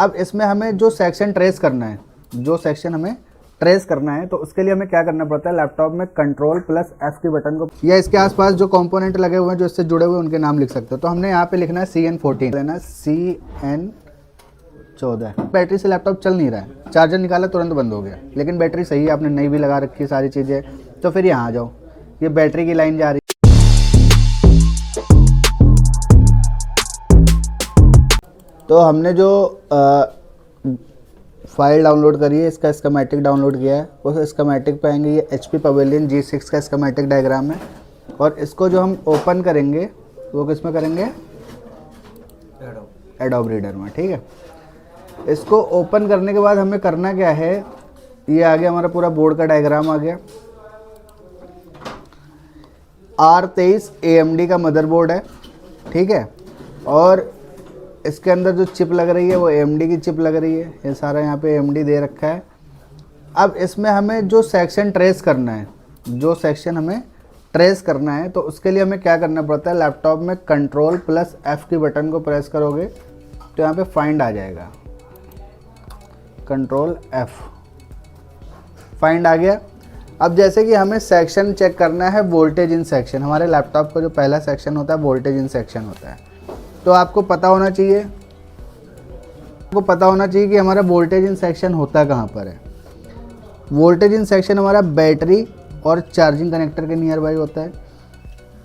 अब इसमें हमें जो सेक्शन ट्रेस करना है, तो उसके लिए हमें क्या करना पड़ता है, लैपटॉप में कंट्रोल प्लस F के बटन को या इसके आसपास जो कंपोनेंट लगे हुए हैं जो इससे जुड़े हुए हैं उनके नाम लिख सकते हो। तो हमने यहाँ पे लिखना है CN14 लेना, CN14। बैटरी से लैपटॉप चल नहीं रहा है, चार्जर निकाला तुरंत बंद हो गया, लेकिन बैटरी सही है, आपने नई भी लगा रखी है सारी चीज़ें। तो फिर यहाँ आ जाओ, ये बैटरी की लाइन जा रही है। तो हमने जो फाइल डाउनलोड करी है, इसका स्कीमेटिक डाउनलोड किया है, उस स्कीमेटिक पे आएंगे, ये HP पवेलियन G6 का स्कीमेटिक डायग्राम है। और इसको जो हम ओपन करेंगे वो किस में करेंगे, एडोब रीडर में, ठीक है। इसको ओपन करने के बाद हमें करना क्या है, ये आ गया हमारा पूरा बोर्ड का डायग्राम आ गया। R23 AMD का मदरबोर्ड है, ठीक है। और इसके अंदर जो चिप लग रही है वो AMD की चिप लग रही है, ये सारा यहाँ पे AMD दे रखा है। अब इसमें हमें जो सेक्शन ट्रेस करना है, तो उसके लिए हमें क्या करना पड़ता है, लैपटॉप में कंट्रोल प्लस F की बटन को प्रेस करोगे तो यहाँ पे फाइंड आ जाएगा, कंट्रोल F, फाइंड आ गया। अब जैसे कि हमें सेक्शन चेक करना है वोल्टेज इन सेक्शन, हमारे लैपटॉप का जो पहला सेक्शन होता है वोल्टेज इन सेक्शन होता है। तो आपको पता होना चाहिए कि हमारा वोल्टेज इन सेक्शन होता कहाँ पर है। वोल्टेज इन सेक्शन हमारा बैटरी और चार्जिंग कनेक्टर के नियर बाई होता है।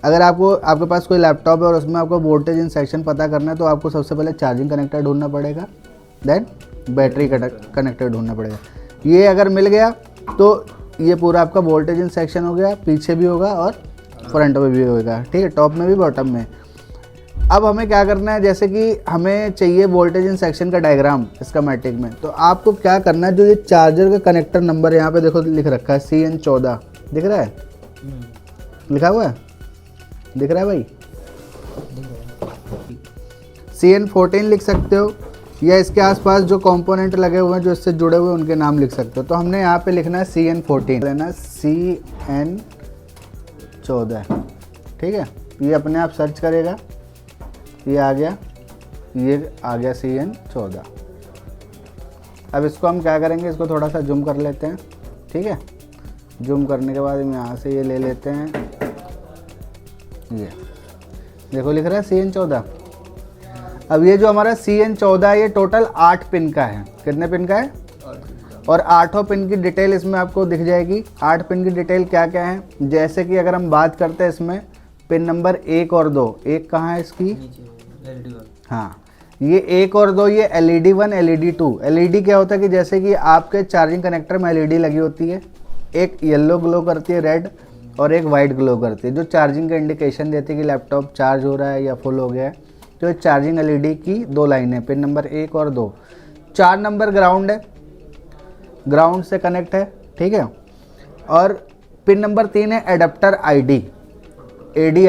अगर आपके पास कोई लैपटॉप है और उसमें आपको वोल्टेज इन सेक्शन पता करना है तो आपको सबसे पहले चार्जिंग कनेक्टर ढूंढना पड़ेगा, देन बैटरी कनेक्टर ढूंढना पड़ेगा। ये अगर मिल गया तो ये पूरा आपका वोल्टेज इन सेक्शन हो गया, पीछे भी होगा और फ्रंट में भी होगा, ठीक है, टॉप में भी बॉटम में। अब हमें क्या करना है, जैसे कि हमें चाहिए वोल्टेज इन सेक्शन का डायग्राम स्कीमेटिक में, तो आपको क्या करना है, जो ये चार्जर का कनेक्टर नंबर यहाँ पे देखो लिख रखा है CN14, दिख रहा है, लिखा हुआ है, दिख रहा है भाई, CN14 लिख सकते हो, या इसके आसपास जो कंपोनेंट लगे हुए हैं जो इससे जुड़े हुए हैं उनके नाम लिख सकते हो। तो हमने यहाँ पे लिखना है CN14 लेना, CN14, ठीक है। ये अपने आप सर्च करेगा, ये आ गया CN14। अब इसको हम क्या करेंगे, इसको थोड़ा सा जूम कर लेते हैं, ठीक है। जूम करने के बाद हम यहाँ से ये ले लेते हैं, ये देखो लिख रहा है CN14। अब ये जो हमारा CN14 है ये टोटल 8 पिन का है, कितने पिन का है, और 8 पिन की डिटेल इसमें आपको दिख जाएगी। 8 पिन की डिटेल क्या क्या है, जैसे कि अगर हम बात करते हैं इसमें पिन नंबर 1 और 2, एक कहाँ है इसकी, हाँ, ये 1 और 2 ये LED1 LED2। LED क्या होता है कि जैसे कि आपके चार्जिंग कनेक्टर में LED लगी होती है, एक येलो ग्लो करती है रेड और एक वाइट ग्लो करती है, जो चार्जिंग का इंडिकेशन देती है कि लैपटॉप चार्ज हो रहा है या फुल हो गया है। तो चार्जिंग LED की 2 लाइनें, पिन नंबर 1 और 2। 4 नंबर ग्राउंड है, ग्राउंड से कनेक्ट है, ठीक है। और पिन नंबर 3 है एडाप्टर ID, AD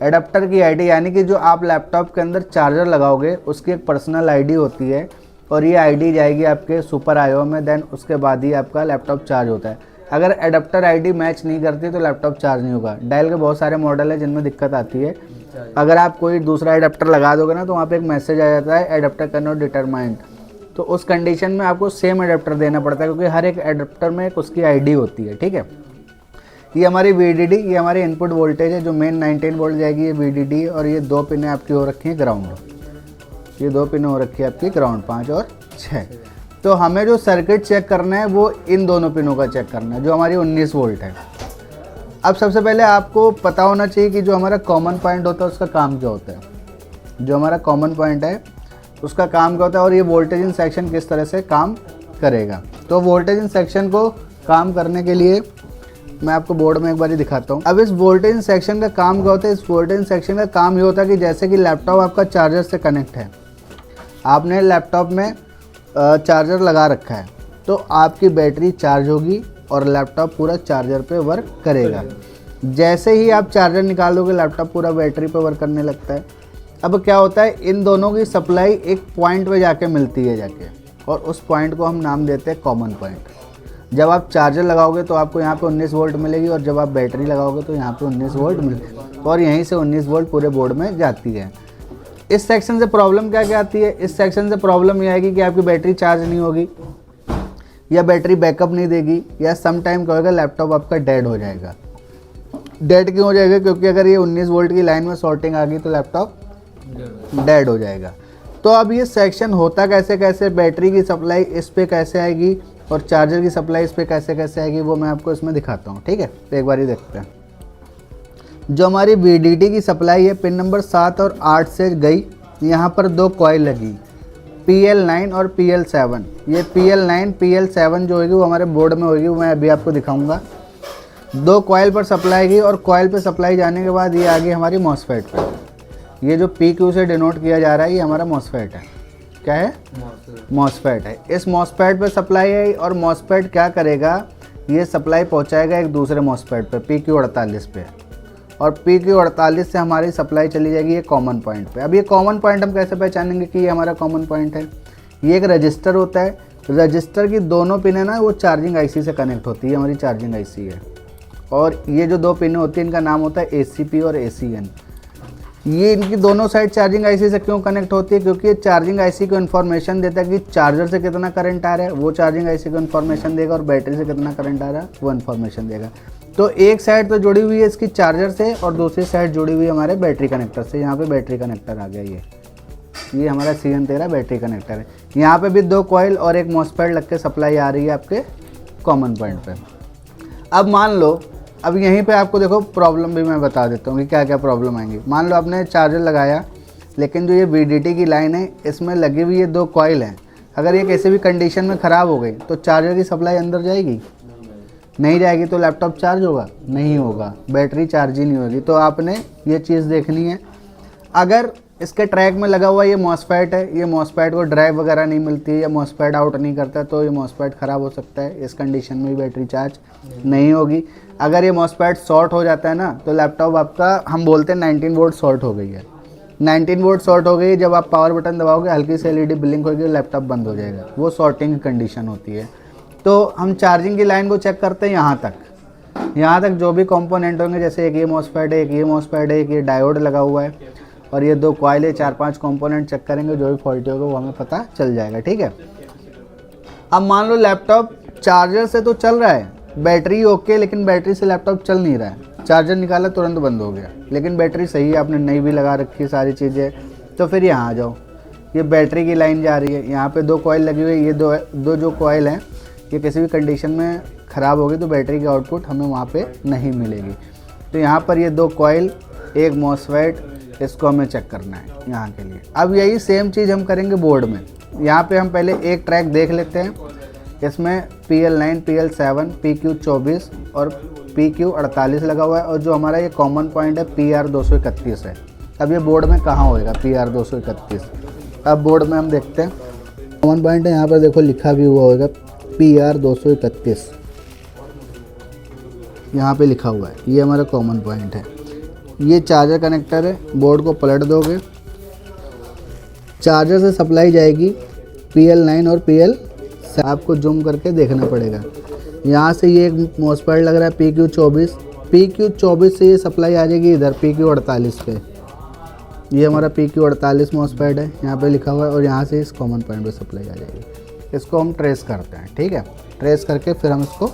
एडाप्टर की ID, यानी कि जो आप लैपटॉप के अंदर चार्जर लगाओगे उसकी एक पर्सनल ID होती है, और ये ID जाएगी आपके सुपर IO में, देन उसके बाद ही आपका लैपटॉप चार्ज होता है। अगर एडाप्टर ID मैच नहीं करती तो लैपटॉप चार्ज नहीं होगा। डेल के बहुत सारे मॉडल है जिनमें दिक्कत आती है, अगर आप कोई दूसरा एडाप्टर लगा दोगे ना तो वहाँ पे एक मैसेज आ जाता है एडाप्टर कैन नॉट डिटरमाइंड। तो उस कंडीशन में आपको सेम एडाप्टर देना पड़ता है, क्योंकि हर एक एडाप्टर में एक उसकी ID होती है, ठीक है। ये हमारी VDD, ये हमारी इनपुट वोल्टेज है जो मेन 19 वोल्ट जाएगी, ये VDD। और ये 2 पिनें आपकी हो रखी हैं ग्राउंड, ये 2 पिनें हो रखी है आपकी ग्राउंड, 5 और 6। तो हमें जो सर्किट चेक करना है वो इन दोनों पिनों का चेक करना है, जो हमारी 19 वोल्ट है। अब सबसे पहले आपको पता होना चाहिए कि जो हमारा कॉमन पॉइंट होता है उसका काम क्या होता है, जो हमारा कॉमन पॉइंट है उसका काम क्या होता है, और ये वोल्टेज इन सेक्शन किस तरह से काम करेगा। तो वोल्टेज इन सेक्शन को काम करने के लिए मैं आपको बोर्ड में एक बार दिखाता हूँ। अब इस वोल्टेज सेक्शन का काम क्या होता है, इस वोल्टेज सेक्शन का काम ये होता है कि जैसे कि लैपटॉप आपका चार्जर से कनेक्ट है, आपने लैपटॉप में चार्जर लगा रखा है, तो आपकी बैटरी चार्ज होगी और लैपटॉप पूरा चार्जर पे वर्क करेगा। जैसे ही आप चार्जर निकाल दोगे लैपटॉप पूरा बैटरी पे वर्क करने लगता है। अब क्या होता है, इन दोनों की सप्लाई एक पॉइंट पे जाके मिलती है जाके, और उस पॉइंट को हम नाम देते हैं कॉमन पॉइंट। जब आप चार्जर लगाओगे तो आपको यहाँ पे 19 वोल्ट मिलेगी, और जब आप बैटरी लगाओगे तो यहाँ पे 19 वोल्ट मिलेगी, और यहीं से 19 वोल्ट पूरे बोर्ड में जाती है। इस सेक्शन से प्रॉब्लम क्या क्या आती है? इस सेक्शन से प्रॉब्लम यह आएगी कि आपकी बैटरी चार्ज नहीं होगी, या बैटरी बैकअप नहीं देगी, या सम टाइम क्या होगा, लैपटॉप आपका डेड हो जाएगा। डेड क्यों हो जाएगा? क्योंकि अगर ये 19 वोल्ट की लाइन में शॉर्टिंग आ गई तो लैपटॉप डेड हो जाएगा। तो अब ये सेक्शन होता कैसे कैसे, बैटरी की सप्लाई इस पे कैसे आएगी और चार्जर की सप्लाई इस पे कैसे कैसे आएगी, वो मैं आपको इसमें दिखाता हूँ। ठीक है, तो एक बार ही देखते हैं। जो हमारी VDD की सप्लाई है पिन नंबर 7 और 8 से गई, यहाँ पर 2 कॉइल लगी, PL9 और PL7। ये PL9 PL7 जो होगी वो हमारे बोर्ड में होगी, वो मैं अभी आपको दिखाऊंगा। 2 कॉइल पर सप्लाई की और कॉइल पे सप्लाई जाने के बाद ये आ गई हमारी मॉसफेट पे। ये जो PQ से डिनोट किया जा रहा है ये हमारा मॉसफेट है। क्या है? मॉसफेट है। इस मॉसफेट पे सप्लाई आई और मॉसफेट क्या करेगा, ये सप्लाई पहुंचाएगा एक दूसरे मॉसफेट पे PQ48 पे, और PQ48 से हमारी सप्लाई चली जाएगी ये कॉमन पॉइंट पे। अब ये कॉमन पॉइंट हम कैसे पहचानेंगे कि ये हमारा कॉमन पॉइंट है? ये एक रजिस्टर होता है, रजिस्टर की दोनों पिनें ना वो चार्जिंग IC से कनेक्ट होती है, हमारी चार्जिंग IC है। और ये जो 2 पिनें होती हैं इनका नाम होता है ACP और ACN। ये इनकी दोनों साइड चार्जिंग IC से क्यों कनेक्ट होती है? क्योंकि ये चार्जिंग IC को इन्फॉर्मेशन देता है कि चार्जर से कितना करंट आ रहा है, वो चार्जिंग IC को इन्फॉर्मेशन देगा, और बैटरी से कितना करंट आ रहा है वो इन्फॉर्मेशन देगा। तो एक साइड तो जुड़ी हुई है इसकी चार्जर से और दूसरी साइड जुड़ी हुई है हमारे बैटरी कनेक्टर से। यहाँ पे बैटरी कनेक्टर आ गया, ये हमारा CN13 बैटरी कनेक्टर है। यहाँ पे भी 2 कॉइल और एक मॉसफेट लग के सप्लाई आ रही है आपके कॉमन पॉइंट पे। अब मान लो, अब यहीं पे आपको देखो प्रॉब्लम भी मैं बता देता हूँ कि क्या क्या प्रॉब्लम आएंगी। मान लो आपने चार्जर लगाया, लेकिन जो ये VDD की लाइन है इसमें लगी हुई ये 2 कॉइल हैं, अगर ये किसी भी कंडीशन में ख़राब हो गई तो चार्जर की सप्लाई अंदर जाएगी? नहीं जाएगी। तो लैपटॉप चार्ज होगा? नहीं होगा, बैटरी चार्ज ही नहीं होगी। तो आपने ये चीज़ देखनी है। अगर इसके ट्रैक में लगा हुआ ये मॉसफेट है, ये मॉसफेट को ड्राइव वगैरह नहीं मिलती है या मॉसफेट आउट नहीं करता, तो ये मॉसफेट ख़राब हो सकता है। इस कंडीशन में भी बैटरी चार्ज नहीं होगी। अगर ये मॉसफेट शॉर्ट हो जाता है ना, तो लैपटॉप आपका, हम बोलते हैं 19 वोल्ट शॉर्ट हो गई है। 19 वोल्ट शॉर्ट हो गई, जब आप पावर बटन दबाओगे हल्की सी LED ब्लिंक होगी, लैपटॉप बंद हो जाएगा। वो शॉर्टिंग की कंडीशन होती है। तो हम चार्जिंग की लाइन को चेक करते हैं यहाँ तक जो भी कंपोनेंट होंगे, जैसे एक ये मॉसफेट है, एक ये मॉसफेट है, एक ये डायोड लगा हुआ है, और ये 2 कॉइल है, 4-5 कंपोनेंट चेक करेंगे, जो भी फॉल्टी होगा वो हमें पता चल जाएगा। ठीक है। अब मान लो लैपटॉप चार्जर से तो चल रहा है, बैटरी ओके, लेकिन बैटरी से लैपटॉप चल नहीं रहा है। चार्जर निकाला तुरंत बंद हो गया, लेकिन बैटरी सही है, आपने नई भी लगा रखी है सारी चीज़ें। तो फिर यहाँ आ जाओ, ये बैटरी की लाइन जा रही है, यहाँ पे 2 कॉइल लगी हुई है। ये दो जो कॉइल हैं ये किसी भी कंडीशन में ख़राब होगी तो बैटरी की आउटपुट हमें वहाँ पे नहीं मिलेगी। तो यहाँ पर ये 2 कॉइल, एक मॉसफेट, इसको हमें चेक करना है यहाँ के लिए। अब यही सेम चीज़ हम करेंगे बोर्ड में। यहाँ पे हम पहले एक ट्रैक देख लेते हैं, इसमें PL9 PL7 PQ24 और PQ48 लगा हुआ है, और जो हमारा ये कॉमन पॉइंट है PR231 है। अब ये बोर्ड में कहाँ होएगा PR231? अब बोर्ड में हम देखते हैं, कॉमन पॉइंट है, यहाँ पर देखो लिखा भी हुआ होगा PR231, यहाँ पे लिखा हुआ है, ये हमारा कॉमन पॉइंट है। ये चार्जर कनेक्टर है, बोर्ड को पलट दोगे, चार्जर से सप्लाई जाएगी PL9 और PL, आपको जूम करके देखना पड़ेगा। यहाँ से ये एक मॉसफेट लग रहा है PQ24 से ये सप्लाई आ जाएगी इधर PQ48 पे। ये हमारा PQ48 मॉसफेट है, यहाँ पे लिखा हुआ है, और यहाँ से इस कॉमन पॉइंट पे सप्लाई आ जाएगी। इसको हम ट्रेस करते हैं। ठीक है, ट्रेस करके फिर हम इसको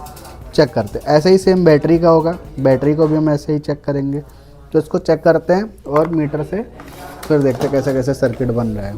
चेक करते हैं। ऐसे ही सेम बैटरी का होगा, बैटरी को भी हम ऐसे ही चेक करेंगे। तो इसको चेक करते हैं और मीटर से फिर देखते हैं कैसे कैसे सर्किट बन रहा है।